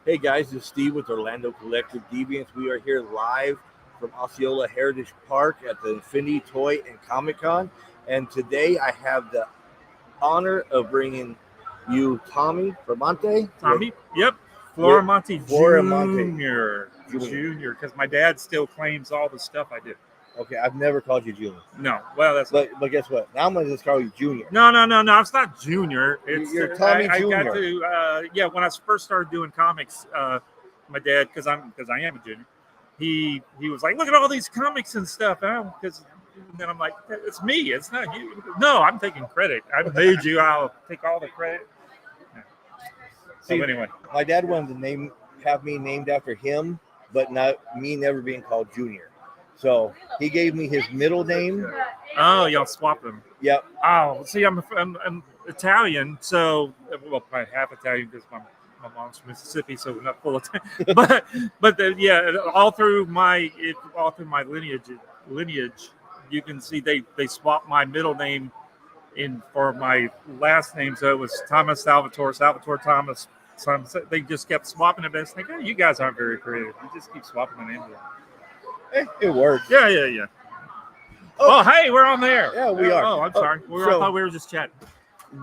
Hey guys, this is Steve with Orlando Collective Deviants. We are here live from Osceola Heritage Park at the Infinity Toy and Comic Con. And today I have the honor of bringing you Tommy Florimonte. Tommy? Yep. Florimonte Florimonte Junior, because my dad still claims all the stuff I do. Okay, I've never called you Junior. No, well, that's but guess what? Now I'm going to just call you Junior. No. It's not Junior. It's You're Tommy Junior. I got to, when I first started doing comics, my dad, because I am a junior, he was like, look at all these comics and stuff. Because then I'm like, it's me. It's not you. No, I'm taking credit. I made you. I'll take all the credit. See, so anyway, my dad wanted to have me named after him, but not me never being called Junior. So he gave me his middle name. Oh, y'all swapped them. Yep. Oh, see, I'm Italian, so probably half Italian because my mom's from Mississippi, so we're not full Italian. but all through my lineage, you can see they swapped my middle name in for my last name, so it was Thomas Salvatore Thomas. So they just kept swapping it. It's like, oh, you guys aren't very creative. You just keep swapping the names. It works. Yeah. Oh, hey, we're on there. Yeah, we are. Oh, I'm sorry. I thought we were just chatting.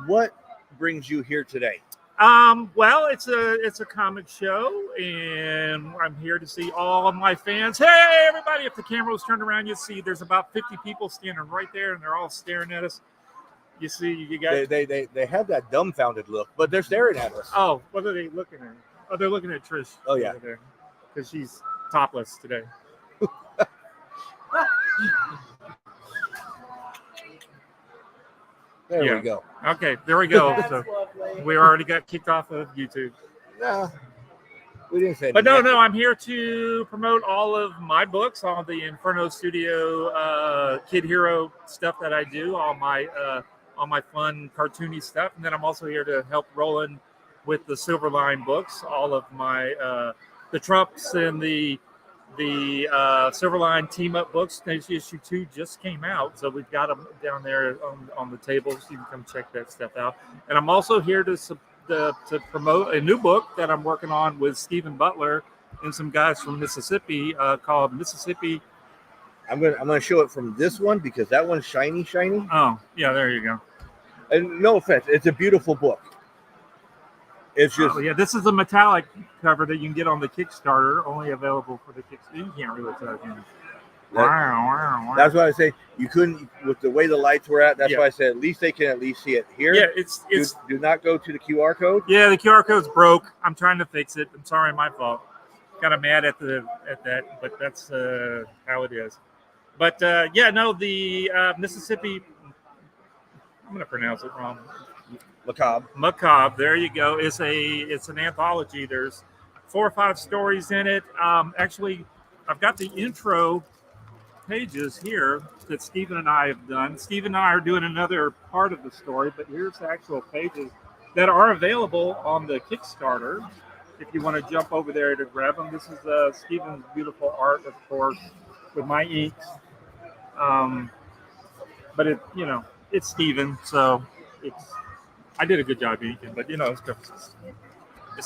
What brings you here today? Well, it's a comic show, and I'm here to see all of my fans. Hey, everybody! If the camera was turned around, you see there's about 50 people standing right there, and they're all staring at us. You see, you guys. They have that dumbfounded look, but they're staring at us. Oh, what are they looking at? Oh, they're looking at Trish. Oh yeah, because she's topless today. There we go. Okay, there we go. So we already got kicked off of YouTube. No, we didn't say. But no, I'm here to promote all of my books, all the Inferno Studio Kid Hero stuff that I do, all my fun cartoony stuff, and then I'm also here to help Roland with the Silverline books, all of my the Trumps and the Silverline team up books. Issue 2 just came out, so we've got them down there on the table, so you can come check that stuff out. And I'm also here to promote a new book that I'm working on with Stephen Butler and some guys from Mississippi called Mississippi. I'm gonna show it from this one because that one's shiny. Oh yeah, there you go. And no offense, it's a beautiful book. It's just this is a metallic cover that you can get on the Kickstarter, only available for the Kickstarter. You can't really tell. Wow. That's why I say you couldn't with the way the lights were at. That's why I said at least they can at least see it here. Yeah, it's do not go to the QR code. Yeah, the QR code's broke. I'm trying to fix it. I'm sorry, my fault. Kind of mad at that, but that's how it is. But the Mississippi. I'm going to pronounce it wrong. Macabre. There you go. It's an anthology. There's 4 or 5 stories in it. Actually, I've got the intro pages here that Stephen and I have done. Stephen and I are doing another part of the story, but here's the actual pages that are available on the Kickstarter. If you want to jump over there to grab them, this is Stephen's beautiful art, of course, with my inks. But it's Stephen, so I did a good job inking, but it's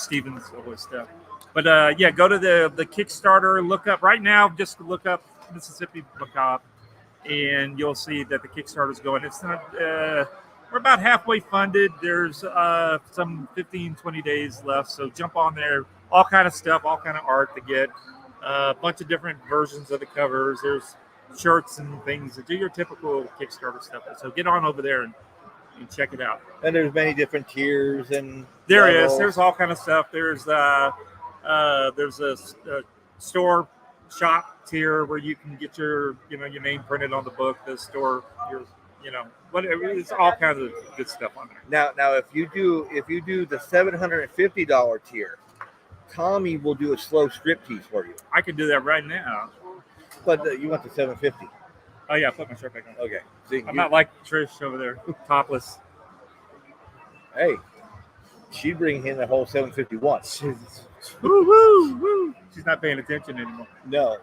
Stephen's always stuff. But go to the Kickstarter. Look up right now. Just look up Mississippi Macabre, and you'll see that the Kickstarter's going. It's not. We're about halfway funded. There's some 15-20 days left, so jump on there. All kind of stuff, all kind of art to get. A bunch of different versions of the covers. There's shirts and things that do your typical Kickstarter stuff. So get on over there and check it out. And there's many different tiers and there's all kind of stuff. There's a store shop tier where you can get your your name printed on the book. The store, whatever. It's all kinds of good stuff on there. Now if you do the $750 tier, Tommy will do a slow striptease for you. I can do that right now. But you want the $750? Oh yeah, put my shirt back on. Okay. I'm not like Trish over there, topless. Hey, she'd bring in the whole $751. Woo! She's not paying attention anymore. No.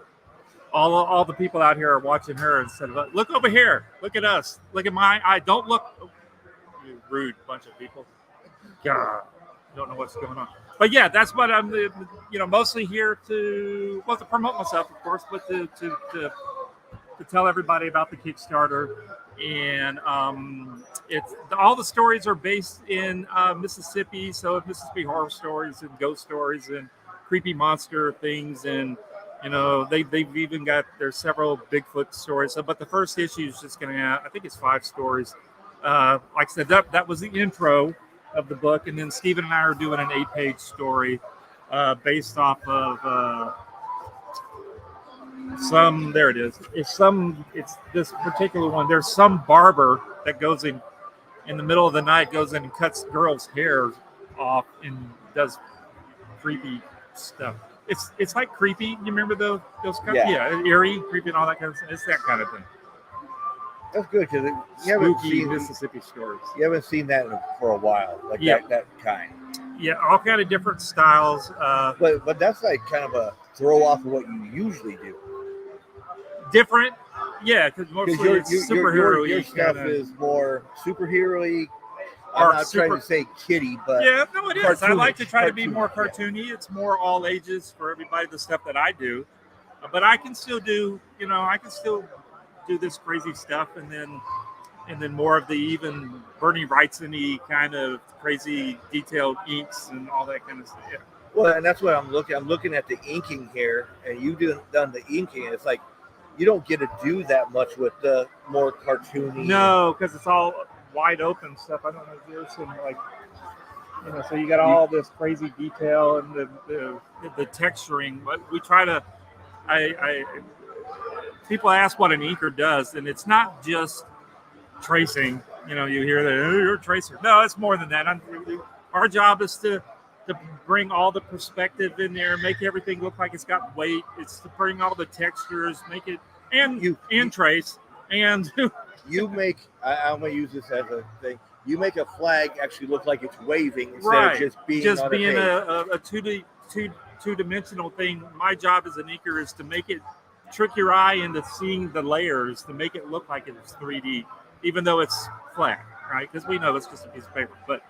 All the people out here are watching her instead of look over here. Look at us. Look at my eye. Don't look. You rude bunch of people. God, don't know what's going on. but yeah, that's what I'm, mostly here to promote myself, of course, but to tell everybody about the Kickstarter. And it's all the stories are based in Mississippi, so Mississippi horror stories and ghost stories and creepy monster things, and they've even got there's several Bigfoot stories. So, but the first issue is just going to have, I think it's 5 stories. Like I said, that was the intro of the book, and then Stephen and I are doing an 8-page story based off of there it is. It's this particular one. There's some barber that goes in the middle of the night, goes in and cuts girls' hair off and does creepy stuff. It's like creepy. You remember those kind of, eerie, creepy, and all that kind of stuff. It's that kind of thing. That's good because you haven't seen Mississippi stories. You haven't seen that for a while, like that kind. Yeah, all kind of different styles. But that's like kind of a throw off of what you usually do. Different, yeah, because mostly it's superhero-y. Your stuff is more superhero-y. I'm not trying to say kiddie, but yeah, no, it is. I like to try to be more cartoony. Yeah. It's more all ages for everybody. The stuff that I do, but I can still do, this crazy stuff, and then more of the even Bernie Wrightson-y kind of crazy detailed inks and all that kind of stuff. Yeah. Well, and that's what I'm looking. I'm looking at the inking here, and you've done the inking. And it's like you don't get to do that much with the more cartoony. No, because it's all wide open stuff. I don't know if there's some so you got all this crazy detail and the texturing. But we try to. People ask what an inker does, and it's not just tracing. You hear that you're a tracer. No, it's more than that. Our job is to bring all the perspective in there, make everything look like it's got weight. It's to bring all the textures, make it and trace and. You make. I'm going to use this as a thing. You make a flag actually look like it's waving instead of just being a two-dimensional thing. My job as an inker is to make it trick your eye into seeing the layers, to make it look like it's 3D, even though it's flat, right? Because we know it's just a piece of paper. But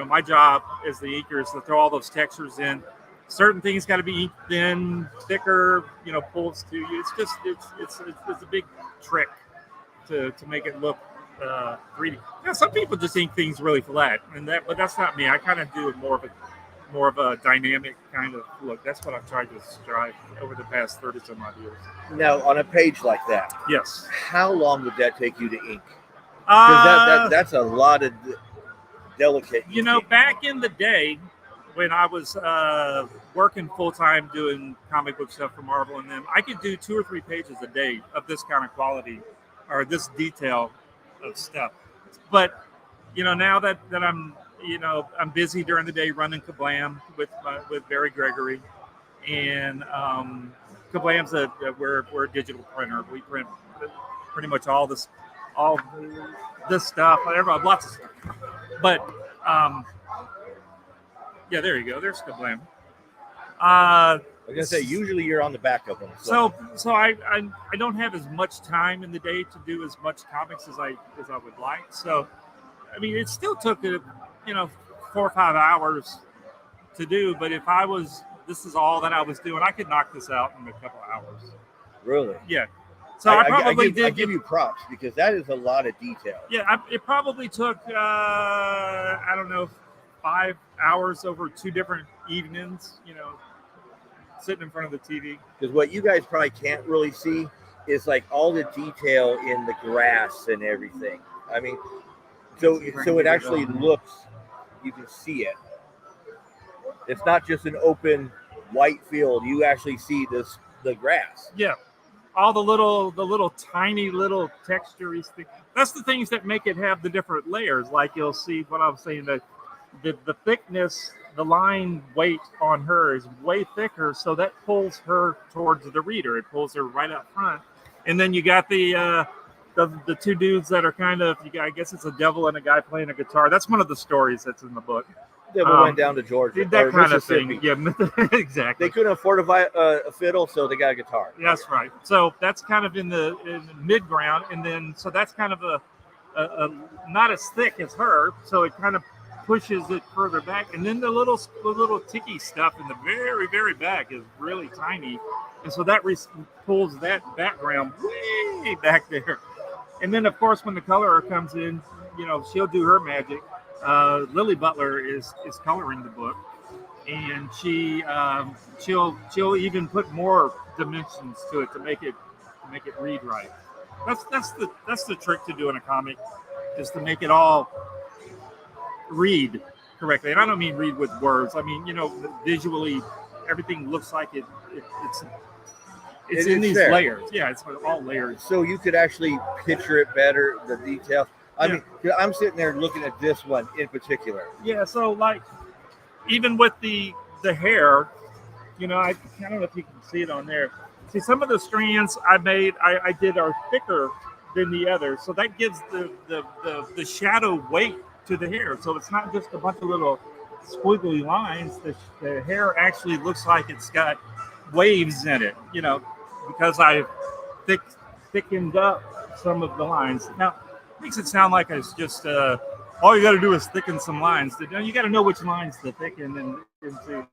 my job as the inker is to throw all those textures in. Certain things got to be inked thin, thicker, pulls to you. It's just it's a big trick to make it look 3D. Some people just ink things really flat, but that's not me. I kind of do more of a dynamic kind of look. That's what I've tried to strive over the past 30-some odd years. Now, on a page like that, yes. How long would that take you to ink? Because that's a lot of delicate. Back in the day when I was working full time doing comic book stuff for Marvel and them, I could do 2 or 3 pages a day of this kind of quality or this detail of stuff. But now that I'm I'm busy during the day running Kablam with Barry Gregory, and Kablam's we're a digital printer. We print pretty much all this stuff, lots of stuff. But yeah, there you go. There's Kablam. I was gonna say usually you're on the back of them. So I don't have as much time in the day to do as much comics as I would like. So I mean, it still took 4 or 5 hours to do. But if this is all that I was doing, I could knock this out in a couple hours. Really? Yeah. So I give you props because that is a lot of detail. Yeah, it probably took 5 hours over 2 different evenings. Sitting in front of the TV. Because what you guys probably can't really see is like all the detail in the grass and everything. I mean, so it actually looks, you can see it. It's not just an open white field. You actually see the grass. Yeah. All the little tiny little texture-y things. That's the things that make it have the different layers. Like you'll see what I'm saying, the thickness, the line weight on her is way thicker, so that pulls her towards the reader. It pulls her right up front. And then you got the 2 dudes that are kind of, I guess it's a devil and a guy playing a guitar. That's one of the stories that's in the book. Devil went down to Georgia. That kind of thing. Yeah, exactly. They couldn't afford a fiddle, so they got a guitar. That's right. So that's kind of in the mid ground, and then so that's kind of a not as thick as her, so it kind of pushes it further back, and then the little ticky stuff in the very, very back is really tiny, and so that pulls that background way back there. And then, of course, when the colorer comes in, she'll do her magic. Lily Butler is coloring the book, and she'll even put more dimensions to it to make it read right. That's the trick to doing a comic, is to make it all read correctly. And I don't mean read with words. I mean, visually, everything looks like it's in these there. Layers. Yeah, it's all layers. So you could actually picture it better, the details. I mean, I'm sitting there looking at this one in particular. Yeah, so like even with the hair, I don't know if you can see it on there. See, some of the strands I did are thicker than the others, so that gives the shadow weight to the hair. So it's not just a bunch of little squiggly lines. The hair actually looks like it's got waves in it, because I thickened up some of the lines. Now, it makes it sound like it's just all you got to do is thicken some lines. You got to know which lines to thicken and into,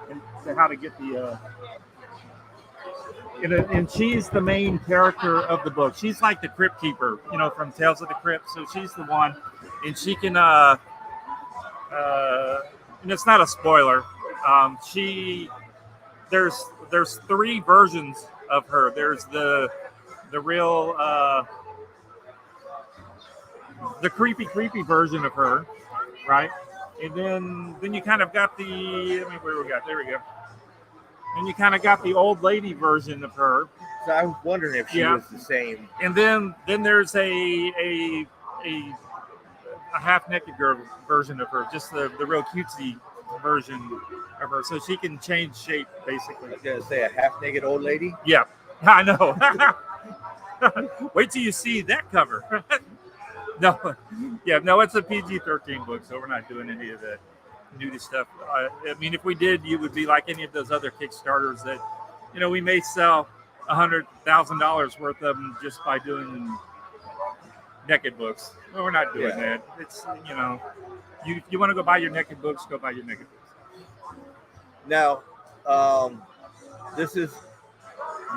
and how to get the. And she's the main character of the book. She's like the Crypt Keeper, from Tales of the Crypt. So she's the one, and she can. And it's not a spoiler. There's 3 versions of her. There's the real the creepy version of her, right? And then you kind of got the there we go. And you kind of got the old lady version of her. So I was wondering if she was the same. And then there's a half-naked girl version of her, just the real cutesy version of her. So she can change shape, basically. I was going to say a half-naked old lady? Yeah, I know. Wait till you see that cover. No, it's a PG-13 book, so we're not doing any of that nudie stuff. I mean, if we did, you would be like any of those other Kickstarters that, we may sell $100,000 worth of them just by doing naked books. Well, we're not doing that. It's, you want to go buy your naked books, go buy your naked books. Now, this is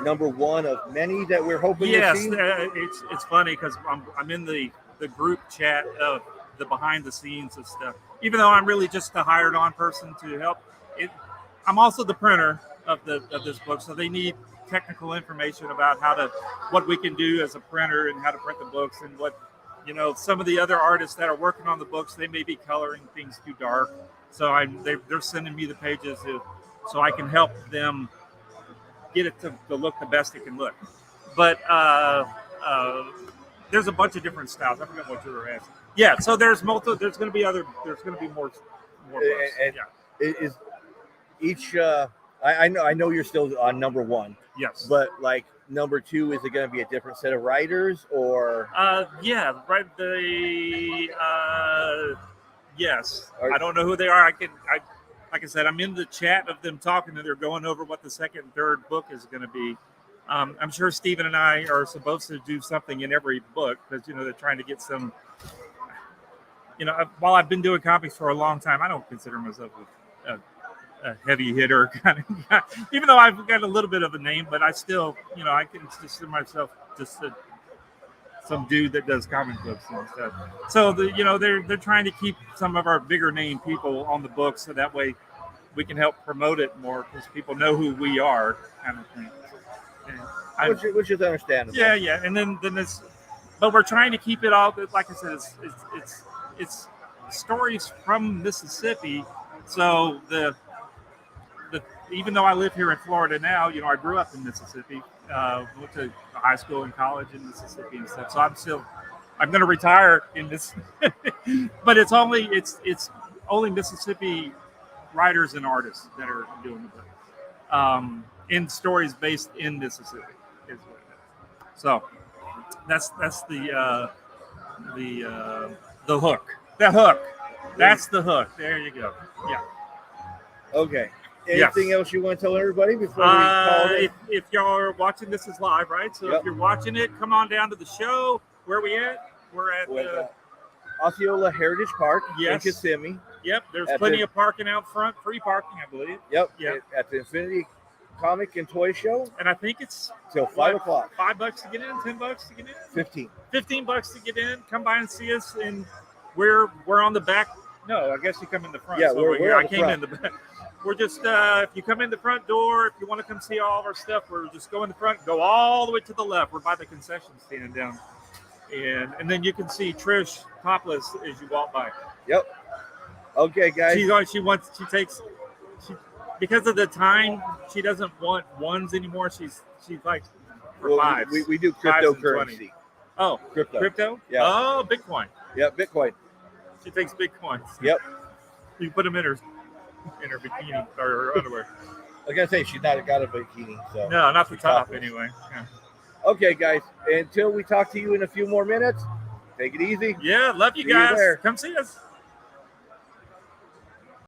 number 1 of many that we're hoping to see. Yes, it's funny because I'm in the group chat of the behind the scenes of stuff. Even though I'm really just a hired on person to help, I'm also the printer of this book. So they need technical information about what we can do as a printer and how to print the books, and what, some of the other artists that are working on the books, they may be coloring things too dark. So they're sending me the pages so I can help them get it to look the best it can look. But there's a bunch of different styles. I forgot what you were asking. Yeah, so there's multiple. There's going to be more books. Is each? I know you're still on number 1. Yes. But like number 2, is it going to be a different set of writers or? Yeah, right. Yes. I don't know who they are. Like I said, I'm in the chat of them talking, and they're going over what the second and third book is going to be. I'm sure Stephen and I are supposed to do something in every book because, they're trying to get some, while I've been doing comics for a long time, I don't consider myself a heavy hitter kind of guy, even though I've got a little bit of a name, but I still, I can consider myself just some dude that does comic books and stuff. So they're trying to keep some of our bigger name people on the book, so that way we can help promote it more because people know who we are, kind of thing. Which is understandable. Yeah, and then this, but we're trying to keep it all. Like I said, it's stories from Mississippi. So even though I live here in Florida now, I grew up in Mississippi. Went to high school and college in Mississippi and stuff. So I'm going to retire in this, but it's only Mississippi writers and artists that are doing the book. In stories based in Mississippi is what it is. So that's the hook. The hook. That's the hook. There you go. Yeah. Okay. Anything else you want to tell everybody before we call it? If y'all are watching, this is live, right? So if you're watching it, come on down to the show. Where are we at? We're at Osceola Heritage Park Yes. in Kissimmee. Yep, there's At plenty the- of parking out front, free parking, I believe. Yep. Yep. At the Infinity Comic and Toy Show And I think it's till 5 o'clock. $5 to get in, $10 to get in, 15. $15 to get in. Come by and see us, and we're on the back. No, I guess you come in the front. Yeah, so we're on I the came front. in the back. We're just if you come in the front door, if you want to come see all of our stuff, we're just go in the front, go all the way to the left. We're by the concession stand down, and then you can see Trish topless as you walk by. Yep. Okay, guys. Because of the time, she doesn't want ones anymore. She's like for Well, fives. we do Fives and cryptocurrency. 20. Oh, crypto? Yeah. Oh, Bitcoin. Yep, Bitcoin. She takes Bitcoins. Yep. You put them in her bikini or her underwear. I gotta say, she's not got a bikini. So No, not the she's top topless. anyway. Yeah. Okay, guys. Until we talk to you in a few more minutes, take it easy. Yeah, love you See you guys. there. Come see us.